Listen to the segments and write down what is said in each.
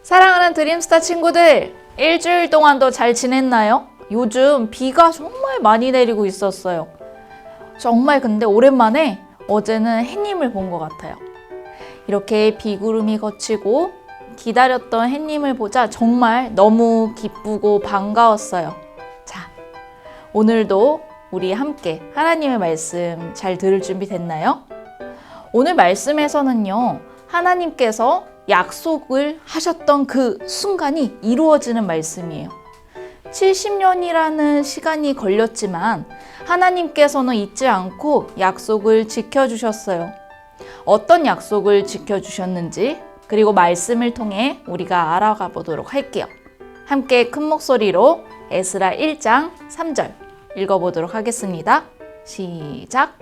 사랑하는 드림스타 친구들, 일주일 동안도 잘 지냈나요? 요즘 비가 정말 많이 내리고 있었어요. 정말 근데 오랜만에 어제는 햇님을 본 것 같아요. 이렇게 비구름이 걷히고 기다렸던 햇님을 보자 정말 너무 기쁘고 반가웠어요. 자, 오늘도 우리 함께 하나님의 말씀 잘 들을 준비 됐나요? 오늘 말씀에서는요, 하나님께서 약속을 하셨던 그 순간이 이루어지는 말씀이에요. 70년이라는 시간이 걸렸지만 하나님께서는 잊지 않고 약속을 지켜주셨어요. 어떤 약속을 지켜주셨는지, 그리고 말씀을 통해 우리가 알아가 보도록 할게요. 함께 큰 목소리로 에스라 1장 3절 읽어보도록 하겠습니다. 시작!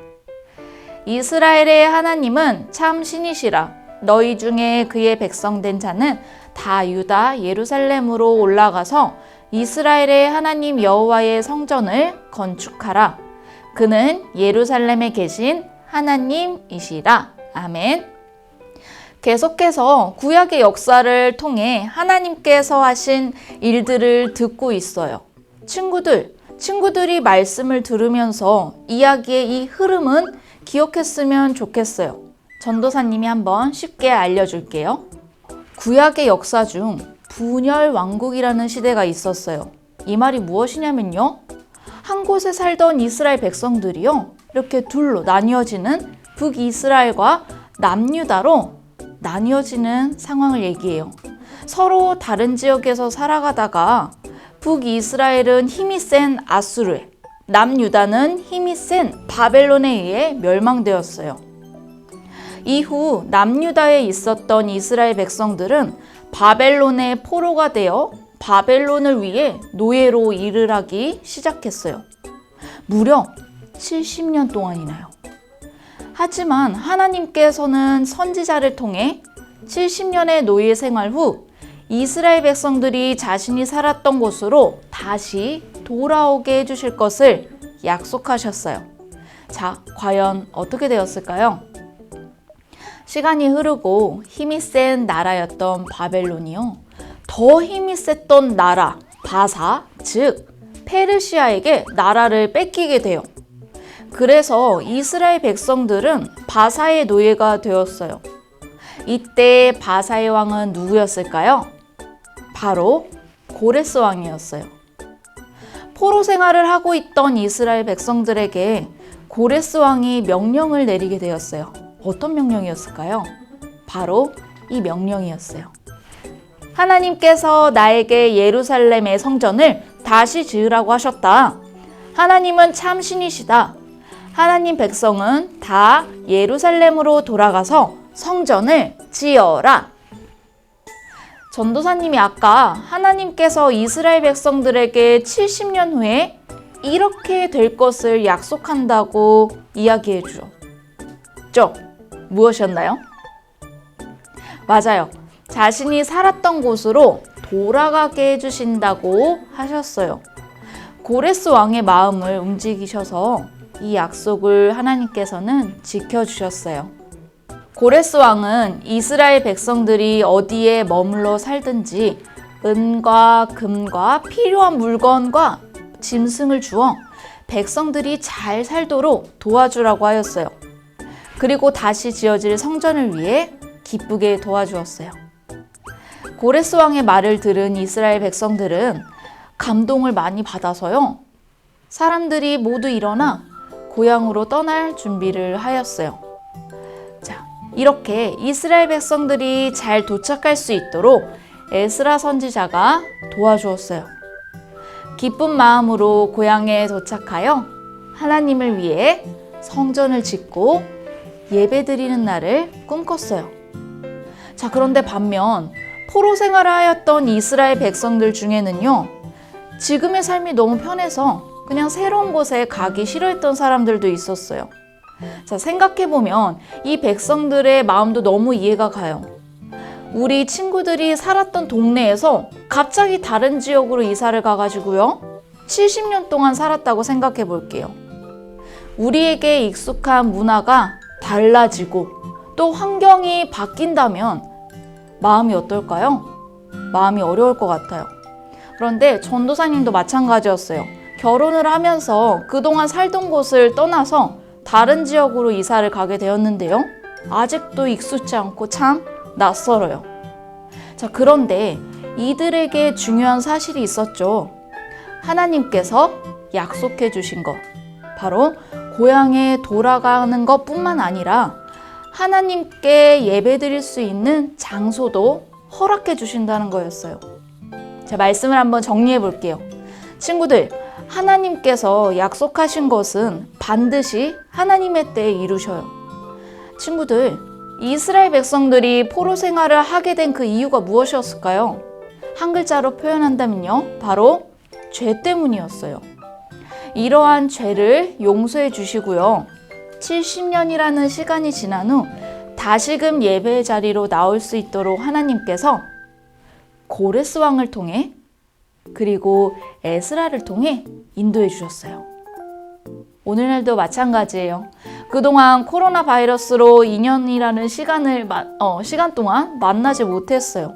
이스라엘의 하나님은 참 신이시라. 너희 중에 그의 백성된 자는 다 유다 예루살렘으로 올라가서 이스라엘의 하나님 여호와의 성전을 건축하라. 그는 예루살렘에 계신 하나님이시라. 아멘. 계속해서 구약의 역사를 통해 하나님께서 하신 일들을 듣고 있어요. 친구들이 말씀을 들으면서 이야기의 이 흐름은 기억했으면 좋겠어요. 전도사님이 한번 쉽게 알려줄게요. 구약의 역사 중 분열 왕국이라는 시대가 있었어요. 이 말이 무엇이냐면요. 한 곳에 살던 이스라엘 백성들이요. 이렇게 둘로 나뉘어지는 북이스라엘과 남유다로 나뉘어지는 상황을 얘기해요. 서로 다른 지역에서 살아가다가 북이스라엘은 힘이 센 아수르에, 남유다는 힘이 센 바벨론에 의해 멸망되었어요. 이후 남유다에 있었던 이스라엘 백성들은 바벨론의 포로가 되어 바벨론을 위해 노예로 일을 하기 시작했어요. 무려 70년 동안이나요. 하지만 하나님께서는 선지자를 통해 70년의 노예 생활 후 이스라엘 백성들이 자신이 살았던 곳으로 다시 돌아오게 해주실 것을 약속하셨어요. 자, 과연 어떻게 되었을까요? 시간이 흐르고 힘이 센 나라였던 바벨론이요. 더 힘이 셌던 나라, 바사, 즉 페르시아에게 나라를 뺏기게 돼요. 그래서 이스라엘 백성들은 바사의 노예가 되었어요. 이때 바사의 왕은 누구였을까요? 바로 고레스 왕이었어요. 포로 생활을 하고 있던 이스라엘 백성들에게 고레스 왕이 명령을 내리게 되었어요. 어떤 명령이었을까요? 바로 이 명령이었어요. 하나님께서 나에게 예루살렘의 성전을 다시 지으라고 하셨다. 하나님은 참 신이시다. 하나님 백성은 다 예루살렘으로 돌아가서 성전을 지어라. 전도사님이 아까 하나님께서 이스라엘 백성들에게 70년 후에 이렇게 될 것을 약속한다고 이야기해 주셨죠? 무엇이었나요? 맞아요. 자신이 살았던 곳으로 돌아가게 해주신다고 하셨어요. 고레스 왕의 마음을 움직이셔서 이 약속을 하나님께서는 지켜주셨어요. 고레스 왕은 이스라엘 백성들이 어디에 머물러 살든지 은과 금과 필요한 물건과 짐승을 주어 백성들이 잘 살도록 도와주라고 하였어요. 그리고 다시 지어질 성전을 위해 기쁘게 도와주었어요. 고레스 왕의 말을 들은 이스라엘 백성들은 감동을 많이 받아서요. 사람들이 모두 일어나 고향으로 떠날 준비를 하였어요. 자, 이렇게 이스라엘 백성들이 잘 도착할 수 있도록 에스라 선지자가 도와주었어요. 기쁜 마음으로 고향에 도착하여 하나님을 위해 성전을 짓고 예배드리는 날을 꿈꿨어요. 자, 그런데 반면 포로 생활을 하였던 이스라엘 백성들 중에는요, 지금의 삶이 너무 편해서 그냥 새로운 곳에 가기 싫어했던 사람들도 있었어요. 자, 생각해보면 이 백성들의 마음도 너무 이해가 가요. 우리 친구들이 살았던 동네에서 갑자기 다른 지역으로 이사를 가가지고요, 70년 동안 살았다고 생각해 볼게요. 우리에게 익숙한 문화가 달라지고 또 환경이 바뀐다면 마음이 어떨까요? 마음이 어려울 것 같아요. 그런데 전도사님도 마찬가지였어요. 결혼을 하면서 그동안 살던 곳을 떠나서 다른 지역으로 이사를 가게 되었는데요. 아직도 익숙지 않고 참 낯설어요. 자, 그런데 이들에게 중요한 사실이 있었죠. 하나님께서 약속해 주신 것, 바로 고향에 돌아가는 것뿐만 아니라 하나님께 예배드릴 수 있는 장소도 허락해 주신다는 거였어요. 자, 말씀을 한번 정리해 볼게요. 친구들, 하나님께서 약속하신 것은 반드시 하나님의 때에 이루셔요. 친구들, 이스라엘 백성들이 포로 생활을 하게 된 그 이유가 무엇이었을까요? 한 글자로 표현한다면요, 바로 죄 때문이었어요. 이러한 죄를 용서해 주시고요, 70년이라는 시간이 지난 후 다시금 예배의 자리로 나올 수 있도록 하나님께서 고레스 왕을 통해 그리고 에스라를 통해 인도해 주셨어요. 오늘날도 마찬가지예요. 그동안 코로나 바이러스로 2년이라는 시간 동안 만나지 못했어요.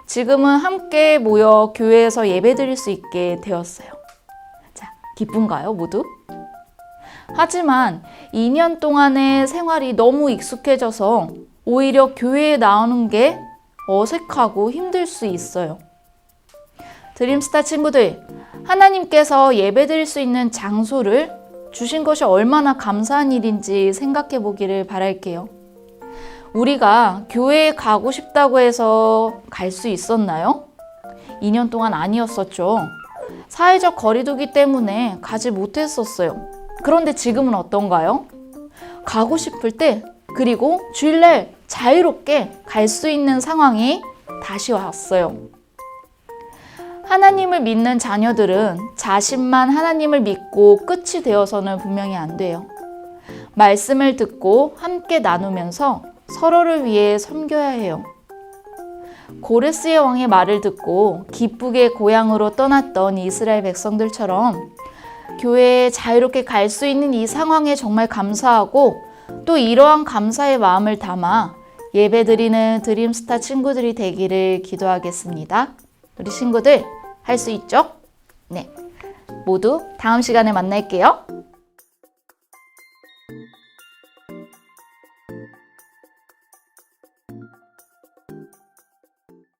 지금은 함께 모여 교회에서 예배드릴 수 있게 되었어요. 기쁜가요, 모두? 하지만 2년 동안의 생활이 너무 익숙해져서 오히려 교회에 나오는 게 어색하고 힘들 수 있어요. 드림스타 친구들, 하나님께서 예배드릴 수 있는 장소를 주신 것이 얼마나 감사한 일인지 생각해 보기를 바랄게요. 우리가 교회에 가고 싶다고 해서 갈 수 있었나요? 2년 동안 아니었었죠. 사회적 거리두기 때문에 가지 못했었어요. 그런데 지금은 어떤가요? 가고 싶을 때, 그리고 주일날 자유롭게 갈 수 있는 상황이 다시 왔어요. 하나님을 믿는 자녀들은 자신만 하나님을 믿고 끝이 되어서는 분명히 안 돼요. 말씀을 듣고 함께 나누면서 서로를 위해 섬겨야 해요. 고레스의 왕의 말을 듣고 기쁘게 고향으로 떠났던 이스라엘 백성들처럼 교회에 자유롭게 갈 수 있는 이 상황에 정말 감사하고 또 이러한 감사의 마음을 담아 예배드리는 드림스타 친구들이 되기를 기도하겠습니다. 우리 친구들 할 수 있죠? 네. 모두 다음 시간에 만날게요.